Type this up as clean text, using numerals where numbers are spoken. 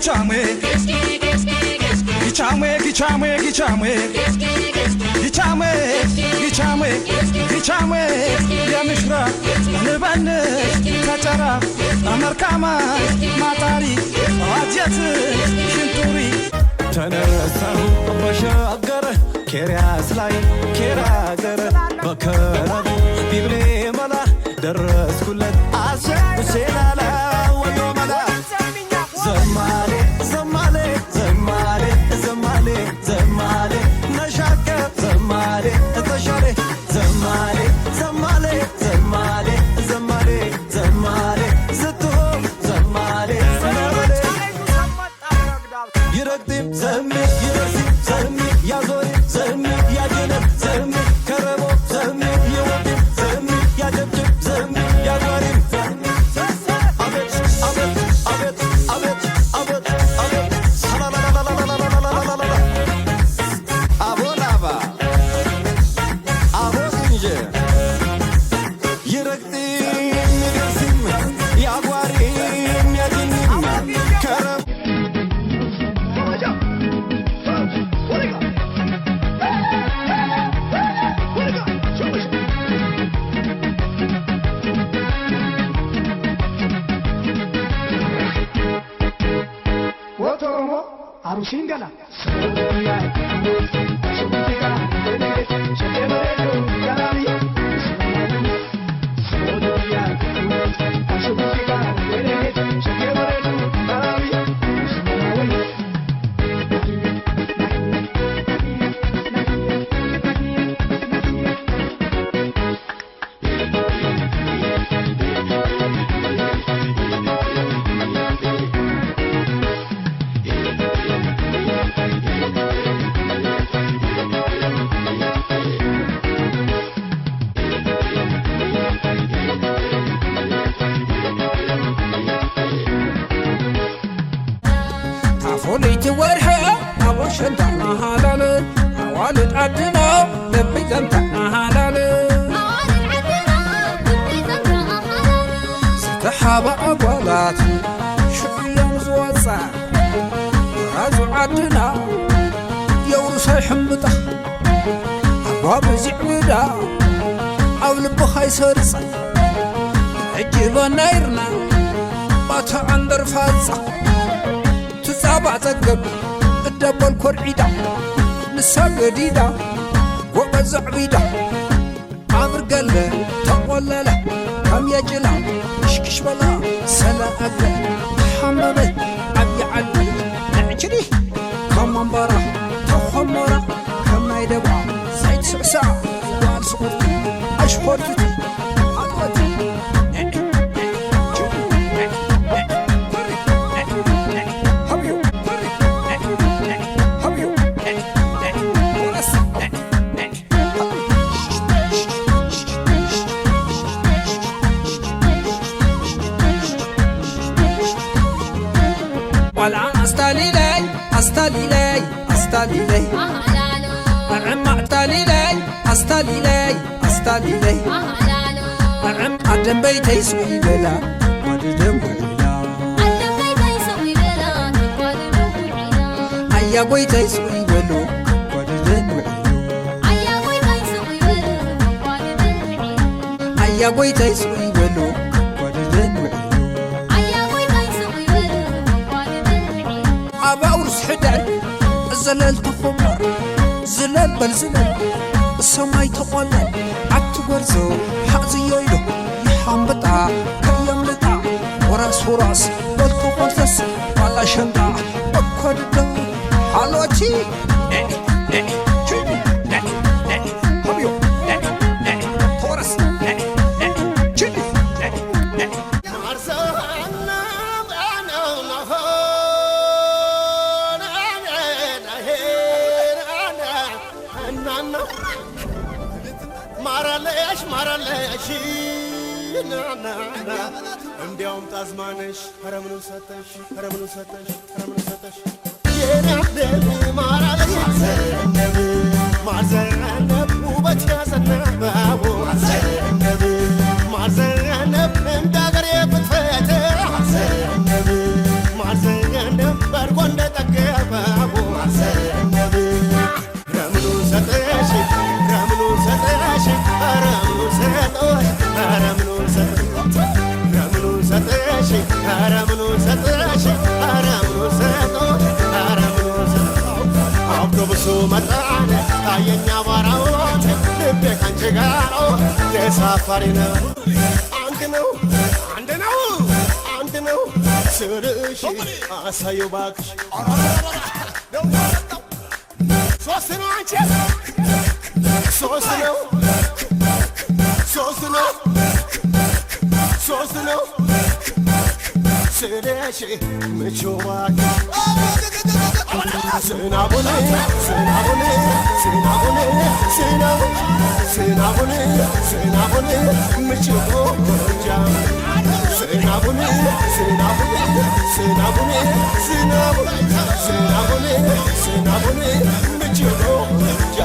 gichame gichame gichame gichame gichame gichame gichame ya mishra nibane katara amarkama matari ajat shinturi ተነሳሁ በሻገረ ኬሪያስ ላይ ኬራገረ በከረብ ቢብሌ መላ ደረስኩለት አሰብሴላላ ወዮ መላ ዘማሌ ዘማሌ ዘማሌ ዘማሌ ዘማሌ ነሻገር ዘማሌ ተሻሌ ዘማሌ ዘማሌ ዘማሌ ዘማሌ ዘማሌ ዝትሆ ዘማሌ ዘማሌ ይረግጥም ዘሜ ይረግጥም ዘሜ ያዞሬ ዘሜ ያጀነብ ዘሜ ከረቦ ዘሜ የወድም ዘሜ ያጀብጅብ ዘሜ ያጓሪም አቤት አቤት አቤት አቤት አቤት አቤት ሰላላላላላላላላላ አቦላባ አቦንጀ ይረግጥም ይገርሲም ያጓሪም ያጀንም ከረብ Arusingala وليت ورحة أبوش انت هلال والد عدنا لبي زمت هلال ستحاب أبولات شوية مزوصة رازو عدنا يورس حمطة أبواب زعودا أو لبخاي سرصة عجيبا نايرنا باتا عندر فازة تسابع تقب الدبل كرعيدا نساب جديدا وقزع بيدا عمر قلة تقول له كم يجلا مشكش بلا سلا أقل حمامي عبي علي نعجري كم مبارا تخمرا كم يدبع زيت سعسع وعال سقرتي أشخرتي عدوتي والعن أستالي لي أستالي لي أستالي لي العم أعتالي لي أستالي لي أستالي لي العم عدم بيتي سوي بلا وددم وعلا أيا بيتي سوي بلو وددم وعلا أيا بيتي سوي بلو وددم وعلا أبا أورس حدال الزلال تخمر زلال بالزلال السماي تقولل عبت برزو حقزي يويلو يحامبطا كيملطا وراس وراس بلكو قلتس ولا شنطا أكد دو حالوتي حبيو تورس ማራለሽ ማራለሽ ናና እንዲያውም ጣዝማነሽ ሐረምኑ ሰጠሽ ሐረምኑ ሰጠሽ ሐረምኑ ሰጠሽ የናደም ማራለሽ ዘነብ ማዘነብ ውበት ያዘነባው ዘነብ ማዘነብ እንዳገር የፍትፈተ ዘነብ ማዘነብ በርቆ እንደጠገበ ማሰነብ ረምኑ ሰጠሽ ረምኑ ሰጠሽ ረምኑ ሰጠሽ ረምኑ ሰጠሽ ረምኑ ሰጠሽ ረምኑ ሰጠሽ ረምኑ ሰጠሽ ረምኑ ሰጠሽ አውቶቡሱ መጣን ታየኛ ባራው ልቤ ካንቺ ጋር ተሳፋሪ ነው አንድ ነው አንድ ነው አንድ ነው ስልሽ አሳየው ባክሽ ሶስት ነው አንቺ ሶስት ነው ሶስት ነው ሶስት ነው ስልሽ ምቹ ባክሽ ስናቡኔ ስናቡኔ ስናቡኔ ስናቡኔ ስናቡኔ ምችኮ ጃ ስናቡኔ ስናቡኔ ስናቡኔ ስናቡኔ ስናቡኔ ስናቡኔ ምችኮ ጃ